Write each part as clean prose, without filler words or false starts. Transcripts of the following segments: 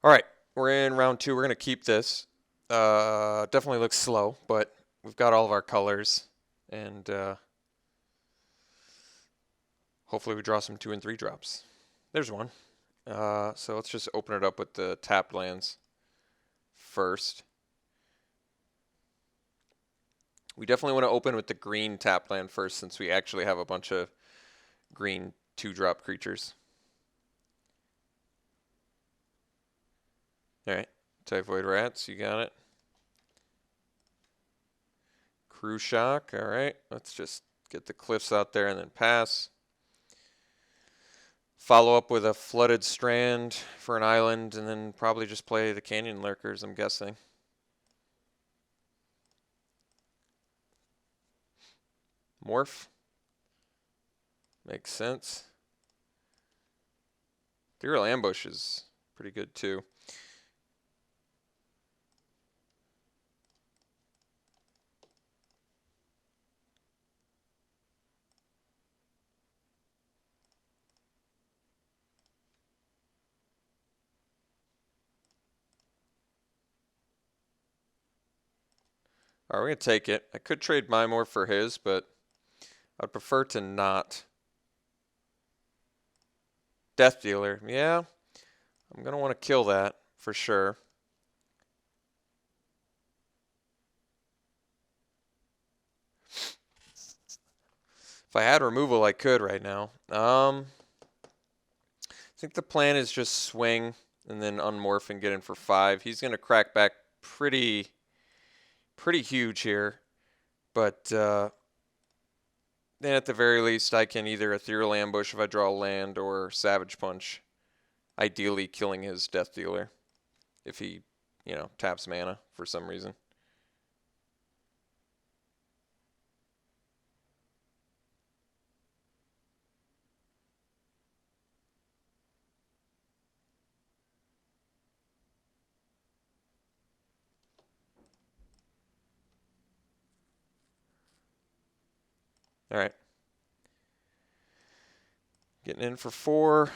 All right, we're in round two. We're gonna keep this. Definitely looks slow, but we've got all of our colors, and hopefully we draw some 2 and 3 drops. There's one. So let's just open it up with the tapped lands first. We definitely want to open with the green tapped land first, since we actually have a bunch of green 2-drop creatures. All right, Typhoid Rats, you got it. Crew Shock, all right. Let's just get the cliffs out there and then pass. Follow up with a Flooded Strand for an island, and then probably just play the Canyon Lurkers, I'm guessing. Morph. Makes sense. Ethereal Ambush is pretty good too. Alright, we're going to take it. I could trade my Morph for his, but I'd prefer to not. Death Dealer. Yeah, I'm going to want to kill that for sure. If I had removal, I could right now. I think the plan is just swing and then unmorph and get in for 5. He's going to crack back pretty huge here. But then at the very least, I can either Ethereal Ambush if I draw land or Savage Punch, ideally killing his Death Dealer if he, taps mana for some reason. All right. Getting in for 4.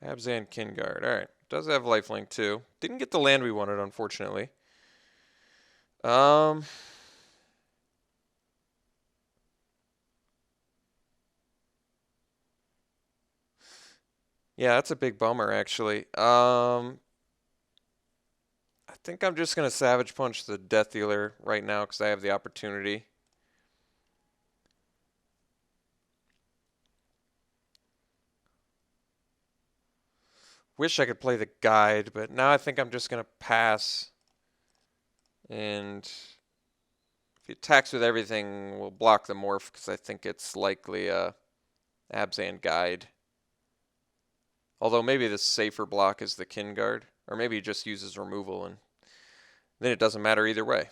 Abzan Kingard. All right. Does have lifelink too. Didn't get the land we wanted, unfortunately. Um, yeah, that's a big bummer, actually. I think I'm just going to Savage Punch the Death Dealer right now because I have the opportunity. Wish I could play the guide, but now I think I'm just going to pass. And if he attacks with everything, we'll block the Morph because I think it's likely a Abzan guide. Although maybe the safer block is the Kingard. Or maybe he just uses removal and then it doesn't matter either way.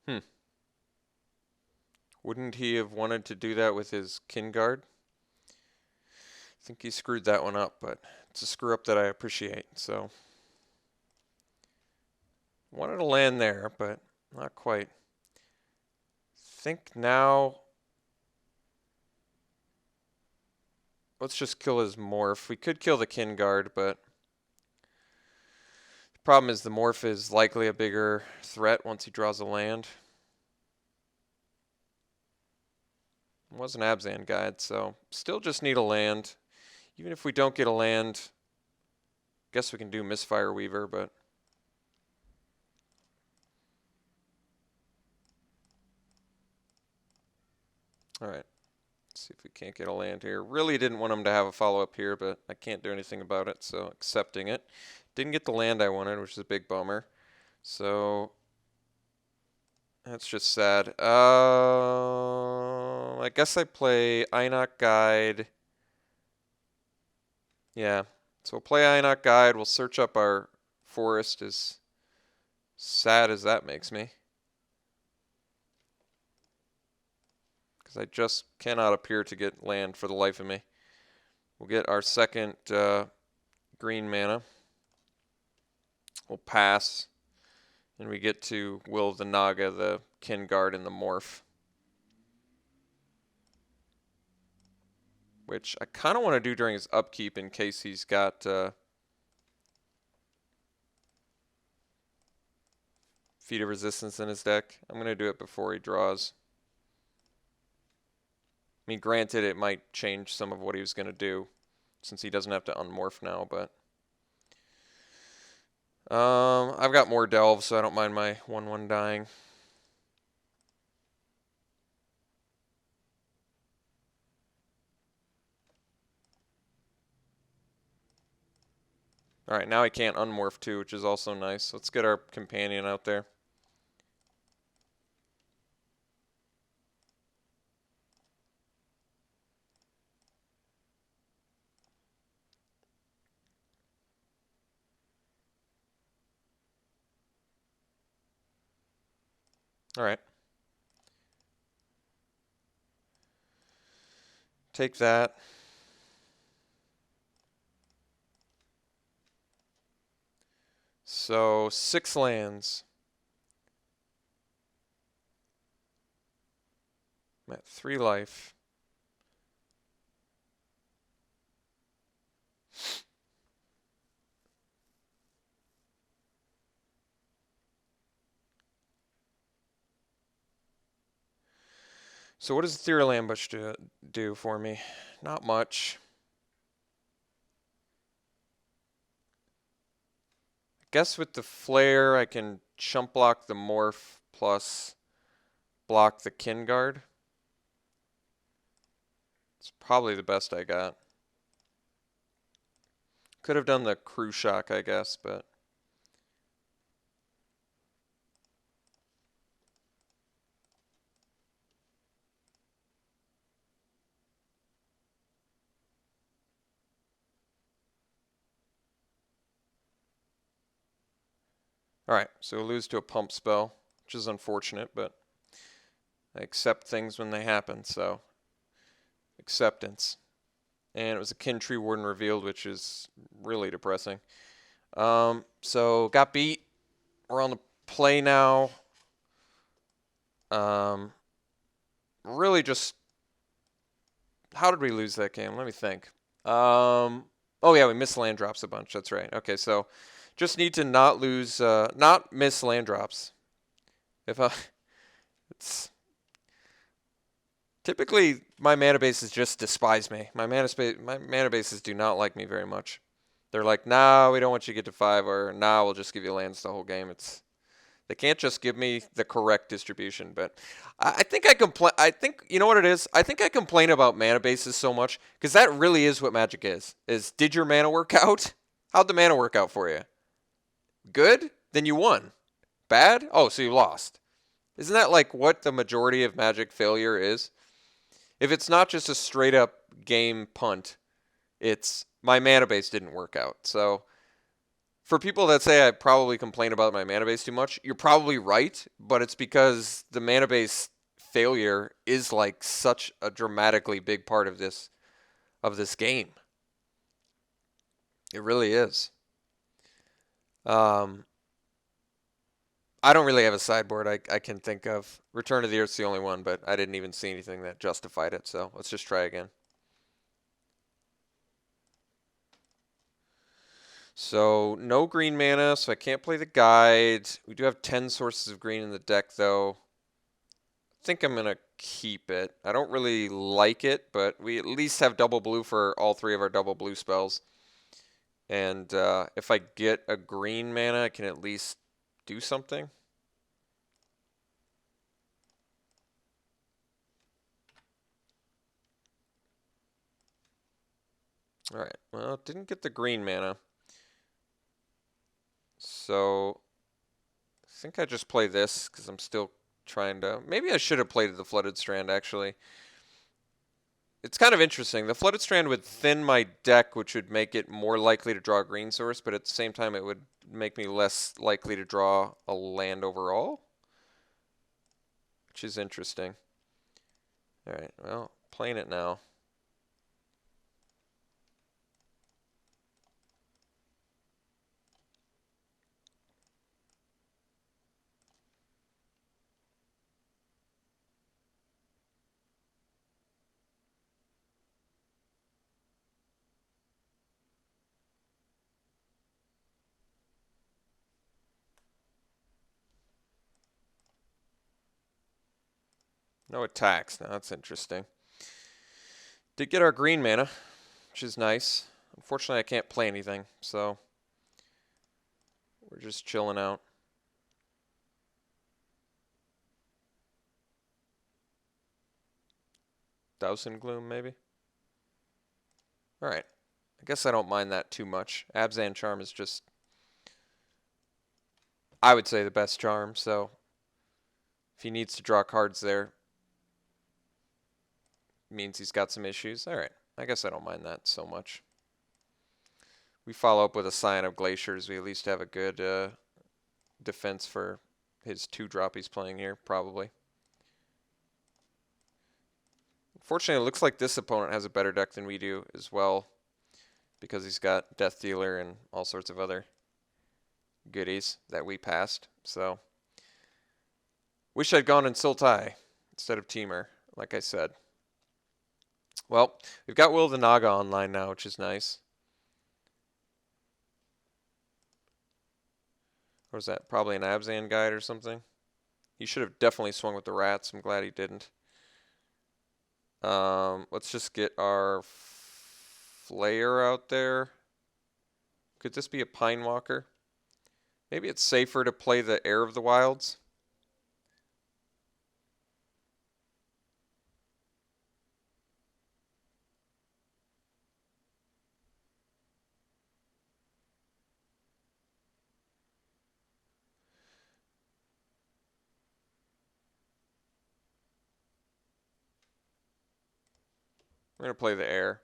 Hmm. Wouldn't he have wanted to do that with his Kingard? I think he screwed that one up, but it's a screw up that I appreciate. So wanted to land there, but not quite. Think now. Let's just kill his Morph. We could kill the Kingard, but the problem is the Morph is likely a bigger threat once he draws a land. It was an Abzan guide, so still just need a land. Even if we don't get a land, guess we can do Misfire Weaver, but all right. Let's See if we can't get a land here. Really didn't want him to have a follow-up here, but I can't do anything about it, so accepting it. Didn't get the land I wanted, which is a big bummer. So that's just sad. I guess I play Einok Guide. Yeah, so we'll play Einok Guide. We'll search up our forest, as sad as that makes me. Because I just cannot appear to get land for the life of me. We'll get our second green mana. We'll pass. And we get to Will of the Naga, the Kin Guard, and the Morph. Which I kind of want to do during his upkeep in case he's got Feat of Resistance in his deck. I'm going to do it before he draws. I mean, granted, it might change some of what he was going to do since he doesn't have to unmorph now, but I've got more delves, so I don't mind my 1/1 dying. Alright, now he can't unmorph too, which is also nice. Let's get our companion out there. Alright. Take that. So 6 lands. I'm at 3 life. So what does Ethereal Ambush do for me? Not much. I guess with the Flare, I can chump block the Morph plus block the Kin Guard. It's probably the best I got. Could have done the Crew Shock, I guess, but... Alright, so we'll lose to a Pump Spell, which is unfortunate, but I accept things when they happen, so... Acceptance. And it was a Kin Tree Warden revealed, which is really depressing. So got beat. We're on the play now. Really just... How did we lose that game? Let me think. Oh yeah, we missed land drops a bunch. That's right. Okay, so just need to not lose, not miss land drops. It's... Typically, my mana bases just despise me. My mana bases do not like me very much. They're like, nah, we don't want you to get to 5, or nah, we'll just give you lands the whole game. They can't just give me the correct distribution. But I think I complain. I think, you know what it is? I think I complain about mana bases so much because that really is what Magic is. Did your mana work out? How'd the mana work out for you? Good? Then you won. Bad? Oh, so you lost. Isn't that like what the majority of Magic failure is? If it's not just a straight up game punt, it's my mana base didn't work out. So for people that say I probably complain about my mana base too much, you're probably right, but it's because the mana base failure is like such a dramatically big part of this game. It really is. I don't really have a sideboard I can think of. Return to the Earth's the only one, but I didn't even see anything that justified it, so let's just try again. So no green mana, so I can't play the guide. We do have 10 sources of green in the deck, though. I think I'm going to keep it. I don't really like it, but we at least have double blue for all 3 of our double blue spells. And if I get a green mana, I can at least do something. Alright, well, didn't get the green mana. So, I think I just play this because I'm still trying to... Maybe I should have played the Flooded Strand, actually. It's kind of interesting. The Flooded Strand would thin my deck, which would make it more likely to draw a green source, but at the same time, it would make me less likely to draw a land overall, which is interesting. Alright, well, playing it now. No attacks. Now that's interesting. Did get our green mana, which is nice. Unfortunately, I can't play anything, so we're just chilling out. Dousing Gloom, maybe? Alright. I guess I don't mind that too much. Abzan Charm is just, I would say, the best charm, so if he needs to draw cards there, means he's got some issues. Alright. I guess I don't mind that so much. We follow up with a Scion of Glaciers. We at least have a good defense for his 2-drop he's playing here, probably. Fortunately, it looks like this opponent has a better deck than we do as well, because he's got Death Dealer and all sorts of other goodies that we passed. So, wish I'd gone in Sultai instead of Teamer, like I said. Well, we've got Will of the Naga online now, which is nice. Or was that probably an Abzan guide or something? He should have definitely swung with the rats. I'm glad he didn't. Let's just get our Flayer out there. Could this be a Pine Walker? Maybe it's safer to play the Heir of the Wilds. We're going to play the Heir.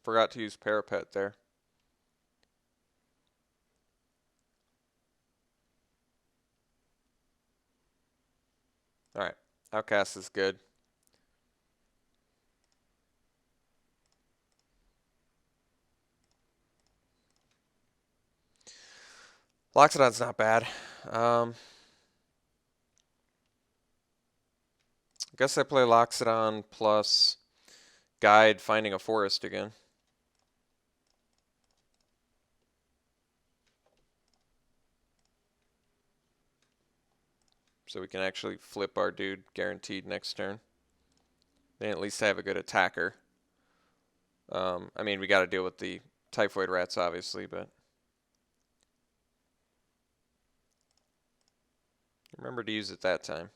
Forgot to use Parapet there. Alright, Outcast is good. Loxodon's not bad. I guess I play Loxodon plus Guide Finding a Forest again. So we can actually flip our dude guaranteed next turn. Then at least have a good attacker. I mean, we got to deal with the Typhoid Rats, obviously, but remember to use it that time.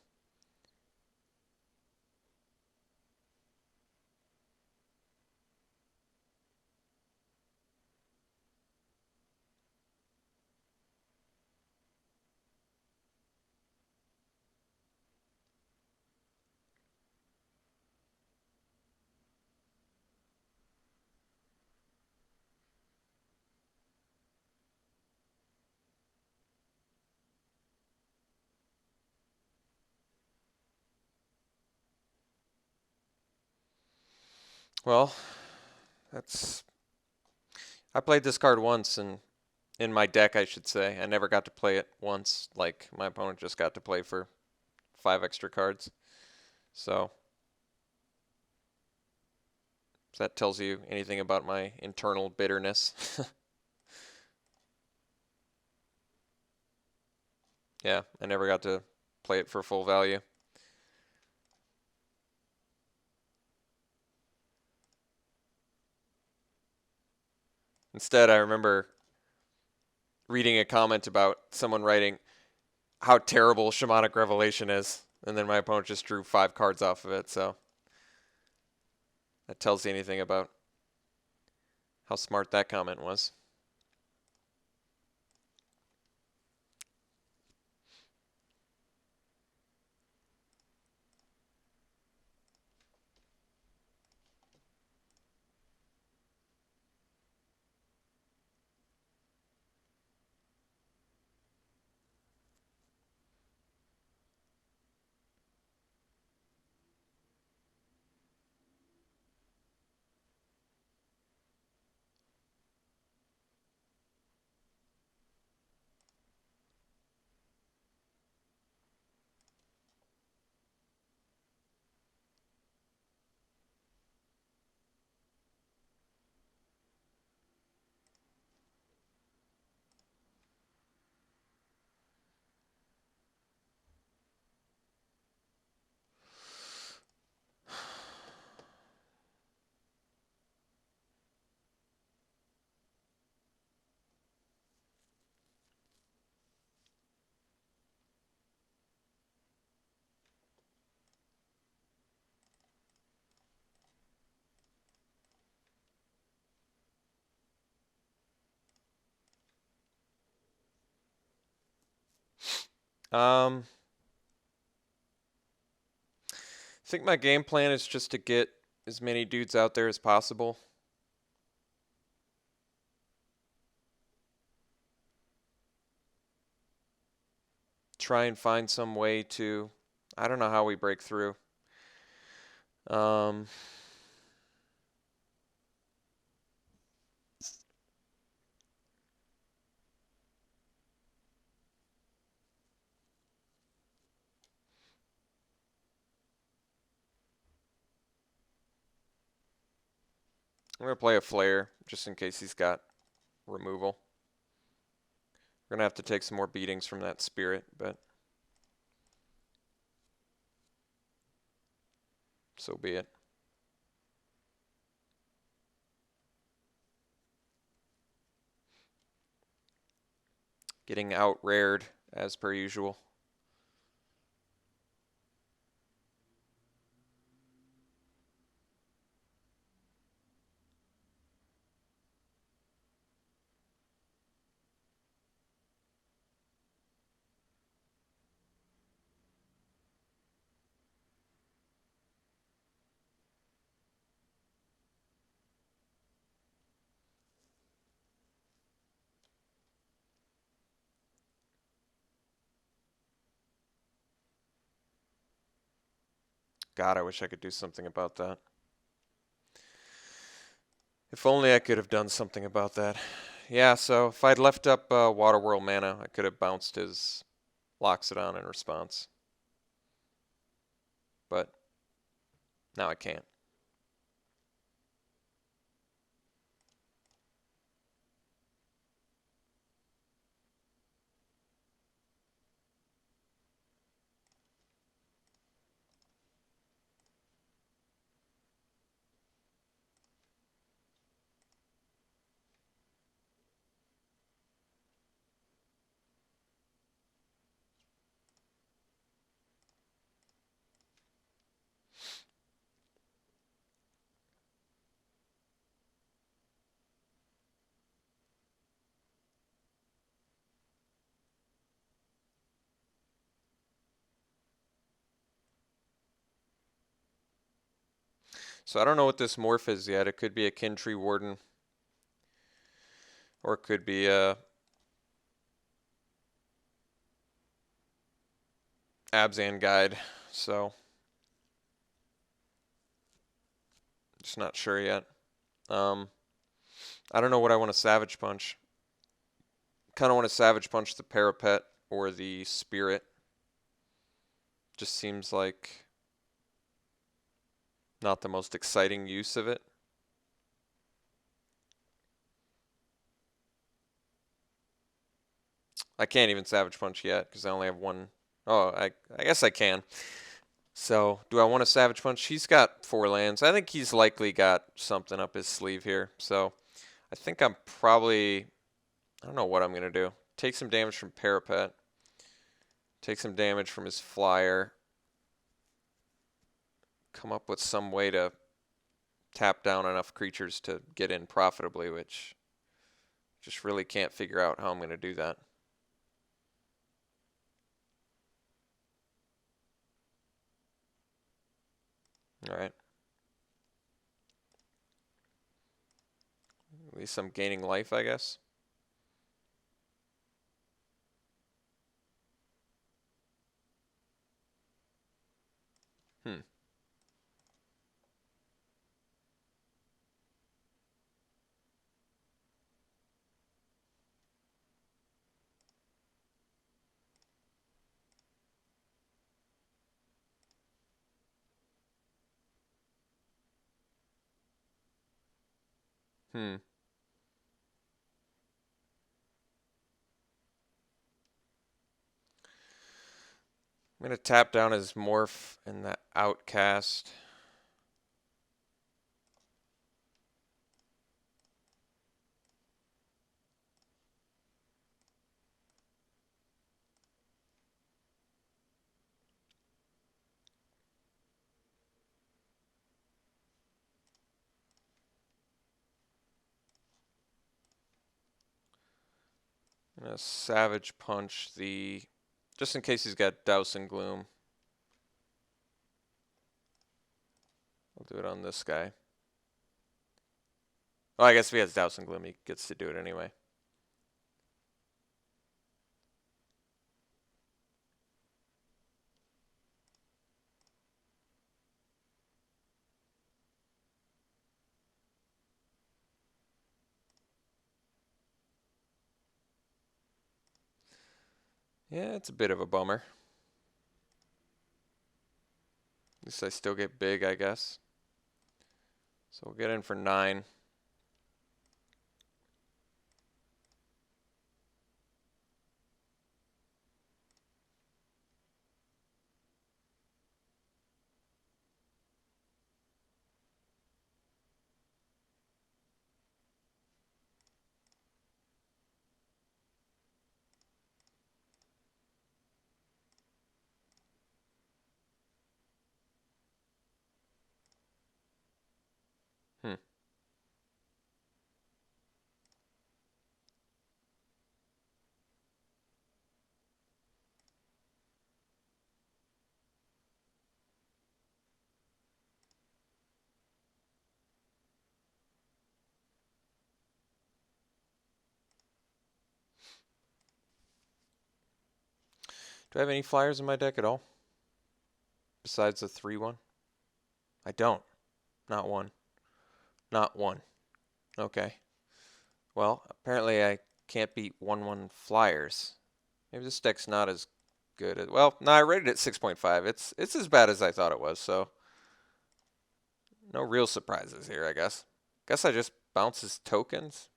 Well, I played this card once, and in my deck, I should say. I never got to play it once, like my opponent just got to play for 5 extra cards. So, if that tells you anything about my internal bitterness. Yeah, I never got to play it for full value. Instead, I remember reading a comment about someone writing how terrible Shamanic Revelation is, and then my opponent just drew 5 cards off of it, so that tells you anything about how smart that comment was. I think my game plan is just to get as many dudes out there as possible. Try and find some way to, I don't know how we break through. I'm going to play a flare just in case he's got removal. We're going to have to take some more beatings from that spirit, but so be it. Getting out-rared as per usual. God, I wish I could do something about that. If only I could have done something about that. Yeah, so if I'd left up Waterworld mana, I could have bounced his Loxodon in response. But now I can't. So I don't know what this morph is yet. It could be a Kintree Warden. Or it could be a Abzan Guide. So just not sure yet. I don't know what I want to Savage Punch. Kind of want to Savage Punch the Parapet or the Spirit. Just seems like not the most exciting use of it. I can't even Savage Punch yet because I only have one. Oh, I guess I can. So, do I want to Savage Punch? He's got 4 lands. I think he's likely got something up his sleeve here. So, I think I'm probably, I don't know what I'm going to do. Take some damage from Parapet. Take some damage from his flyer. Come up with some way to tap down enough creatures to get in profitably, which just really can't figure out how I'm going to do that. All right. At least I'm gaining life, I guess. Hmm. Hmm. I'm going to tap down his Morph and the Outcast. I'm going to Savage Punch the, just in case he's got Douse and Gloom. I'll do it on this guy. Oh, I guess if he has Douse and Gloom, he gets to do it anyway. Yeah, it's a bit of a bummer. At least I still get big, I guess. So we'll get in for 9. Hmm. Do I have any flyers in my deck at all? Besides the 3-1? I don't. Not one. Not one. Okay. Well, apparently I can't beat 1-1 flyers. Maybe this deck's not as good as, well, no, I rated it 6.5. It's as bad as I thought it was, so no real surprises here, I guess. Guess I just bounce his tokens.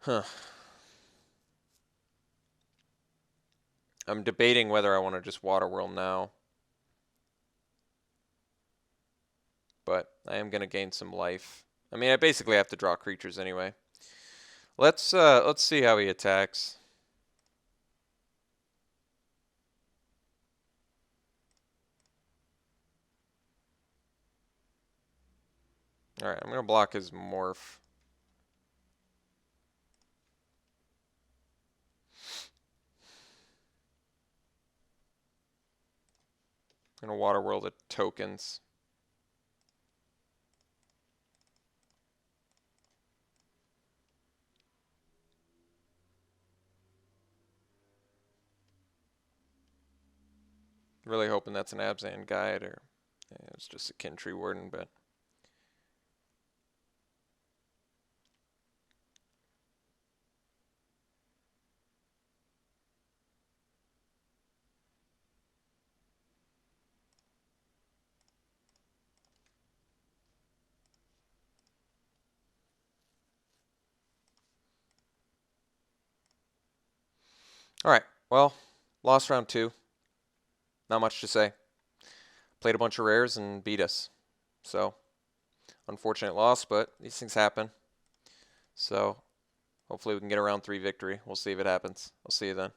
Huh. I'm debating whether I want to just Waterworld now. But I am going to gain some life. I mean, I basically have to draw creatures anyway. Let's see how he attacks. All right, I'm going to block his Morph. I'm going to Waterworld the tokens. Really hoping that's an Abzan Guide, or yeah, it's just a Kin-Tree Warden, but Alright, well, lost round 2. Not much to say. Played a bunch of rares and beat us. So, unfortunate loss, but these things happen. So, hopefully we can get a round 3 victory. We'll see if it happens. I'll see you then.